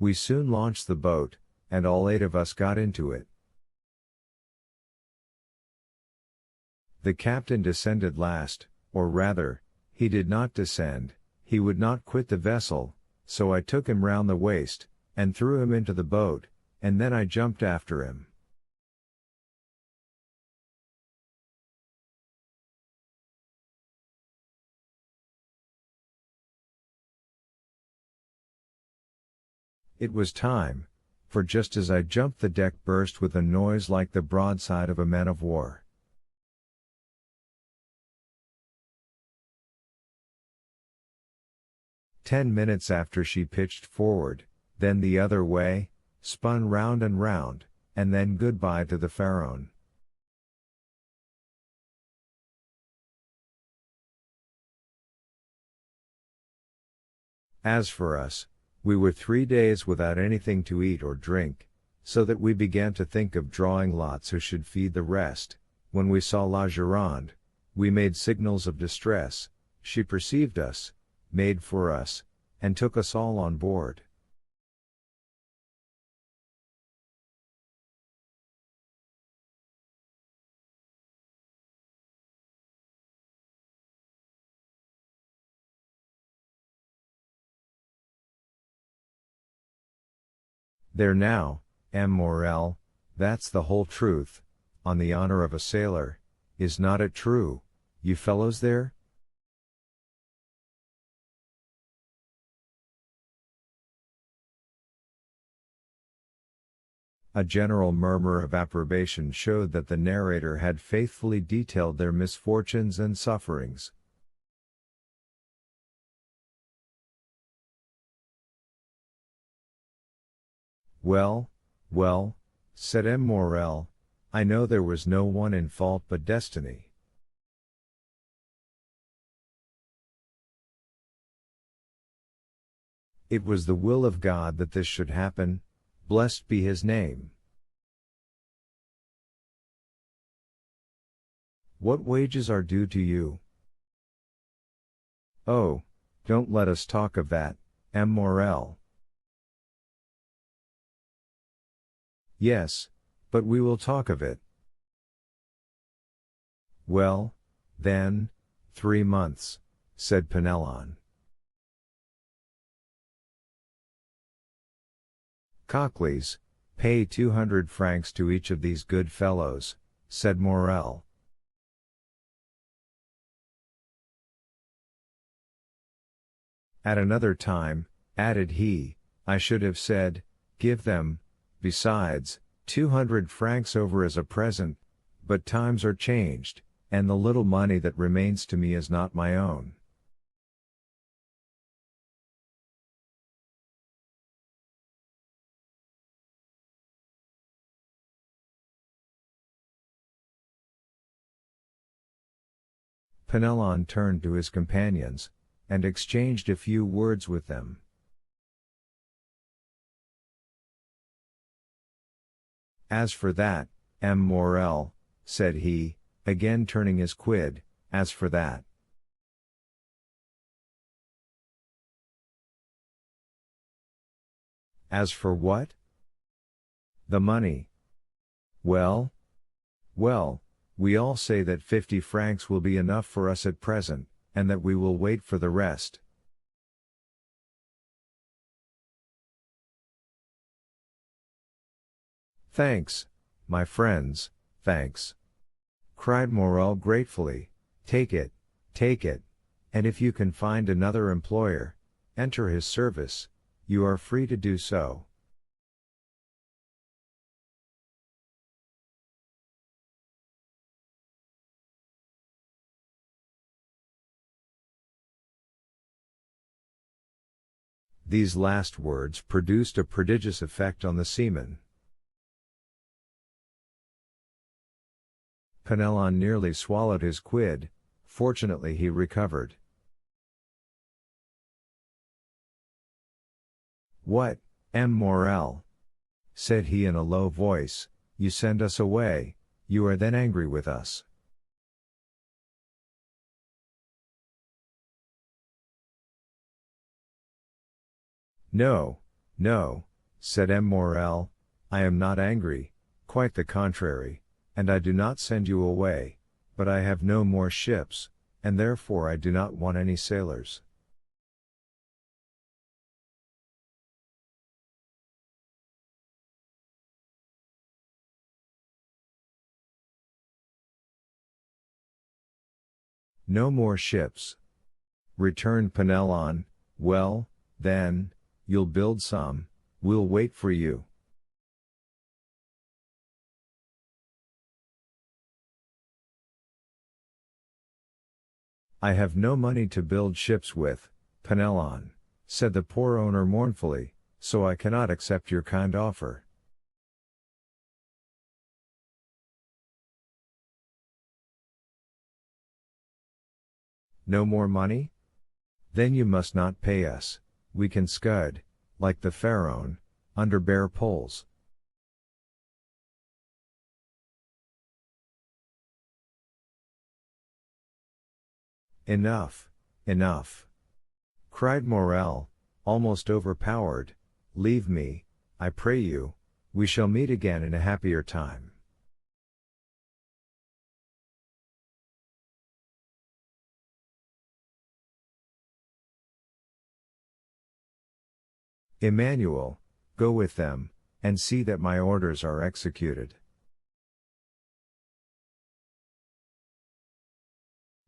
We soon launched the boat, and all 8 of us got into it. The captain descended last, or rather, he did not descend, he would not quit the vessel, so I took him round the waist, and threw him into the boat, and then I jumped after him. It was time, for just as I jumped the deck burst with a noise like the broadside of a man of war. "10 minutes after she pitched forward, then the other way, spun round and round, and then goodbye to the Pharaon. As for us, we were 3 days without anything to eat or drink, so that we began to think of drawing lots who should feed the rest. When we saw La Gironde, we made signals of distress, she perceived us, made for us, and took us all on board. There now, M. Morel, that's the whole truth, on the honor of a sailor, is not it true, you fellows there?" A general murmur of approbation showed that the narrator had faithfully detailed their misfortunes and sufferings. "Well, well," said M. Morel, "I know there was no one in fault but destiny. It was the will of God that this should happen, blessed be his name. What wages are due to you?" "Oh, don't let us talk of that, M. Morel." "Yes, but we will talk of it." "Well, then, 3 months, said Penelon. "Cockleys, pay 200 francs to each of these good fellows," said Morel. At another time, added he, I should have said, give them, besides, 200 francs over as a present, but times are changed, and the little money that remains to me is not my own. Penelon turned to his companions, and exchanged a few words with them. As for that, M. Morel, said he, again turning his quid, as for that. As for what? The money. Well, well, we all say that 50 francs will be enough for us at present, and that we will wait for the rest. Thanks, my friends, thanks, cried Morel gratefully, take it, and if you can find another employer, enter his service, you are free to do so. These last words produced a prodigious effect on the seaman. Penelon nearly swallowed his quid, fortunately he recovered. What, M. Morel? Said he in a low voice, you send us away, you are then angry with us. No, no, said M. Morel, I am not angry, quite the contrary, and I do not send you away, but I have no more ships, and therefore I do not want any sailors. No more ships, returned Penelon. Well, then, you'll build some, we'll wait for you. I have no money to build ships with, Penelon, said the poor owner mournfully, so I cannot accept your kind offer. No more money? Then you must not pay us, we can scud, like the Pharaoh, under bare poles. Enough, enough, cried Morel, almost overpowered, leave me, I pray you, we shall meet again in a happier time. Emmanuel, go with them, and see that my orders are executed.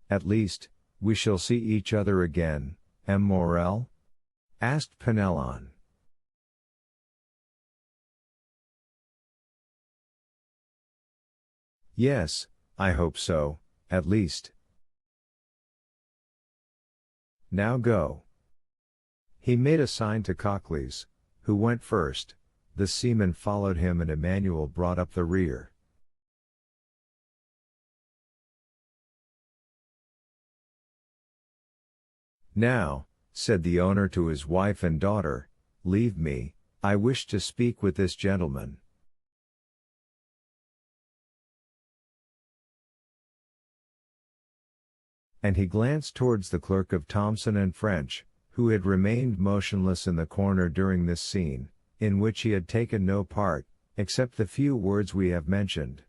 At least, we shall see each other again, M. Morel? Asked Penelon. Yes, I hope so, at least. Now go. He made a sign to Cocles, who went first, the seamen followed him and Emmanuel brought up the rear. Now, said the owner to his wife and daughter, leave me, I wish to speak with this gentleman. And he glanced towards the clerk of Thomson and French, who had remained motionless in the corner during this scene, in which he had taken no part, except the few words we have mentioned.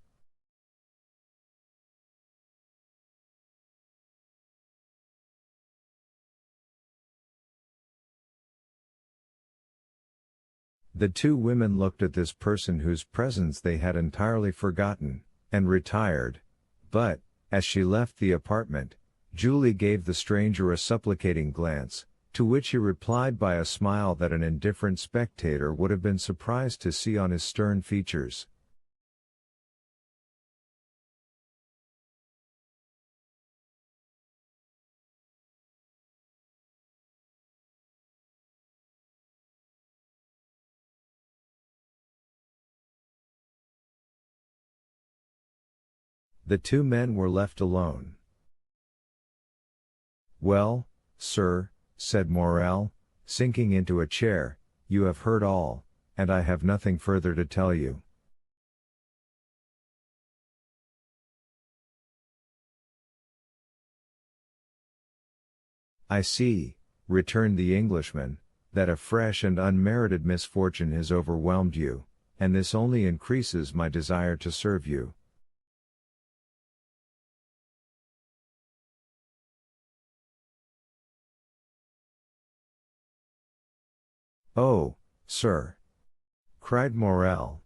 The two women looked at this person whose presence they had entirely forgotten, and retired, but, as she left the apartment, Julie gave the stranger a supplicating glance, to which he replied by a smile that an indifferent spectator would have been surprised to see on his stern features. The two men were left alone. Well, sir, said Morel, sinking into a chair, you have heard all, and I have nothing further to tell you. I see, returned the Englishman, that a fresh and unmerited misfortune has overwhelmed you, and this only increases my desire to serve you. Oh, sir! cried Morel.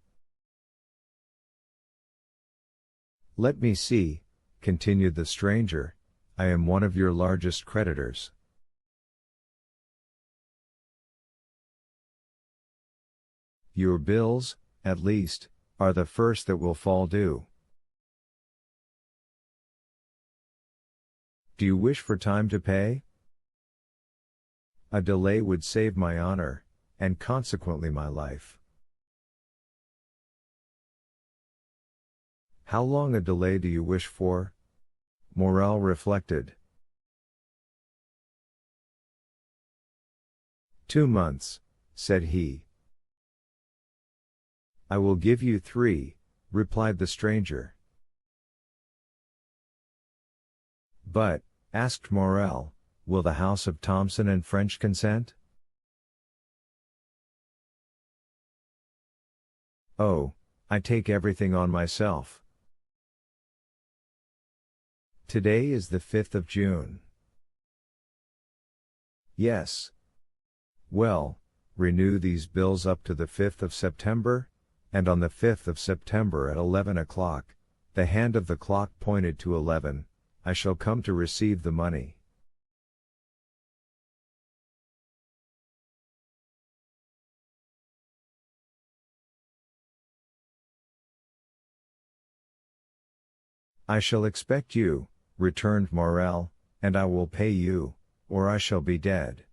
Let me see, continued the stranger, I am one of your largest creditors. Your bills, at least, are the first that will fall due. Do you wish for time to pay? A delay would save my honor, and consequently my life. How long a delay do you wish for? Morel reflected. 2 months, said he. I will give you 3, replied the stranger. But, asked Morel, will the house of Thomson and French consent? Oh, I take everything on myself. Today is the 5th of June. Yes. Well, renew these bills up to the 5th of September, and on the 5th of September at 11 o'clock, the hand of the clock pointed to 11, I shall come to receive the money. I shall expect you, returned Morel, and I will pay you, or I shall be dead.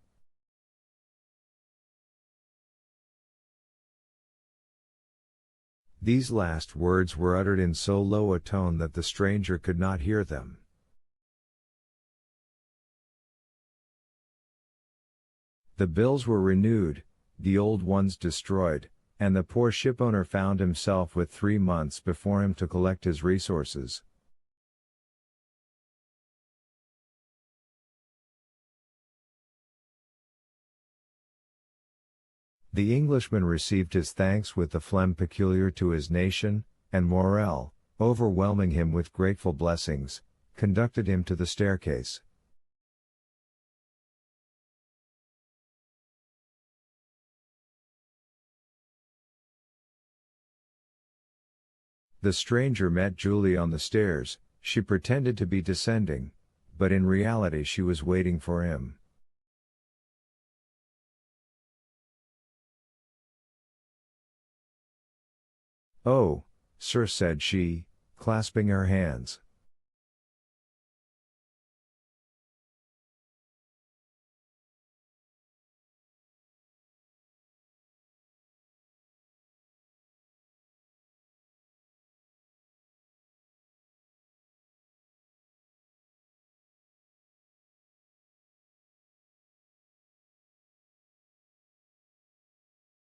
These last words were uttered in so low a tone that the stranger could not hear them. The bills were renewed, the old ones destroyed, and the poor shipowner found himself with 3 months before him to collect his resources. The Englishman received his thanks with the phlegm peculiar to his nation, and Morel, overwhelming him with grateful blessings, conducted him to the staircase. The stranger met Julie on the stairs. She pretended to be descending, but in reality she was waiting for him. "Oh, sir," said she, clasping her hands.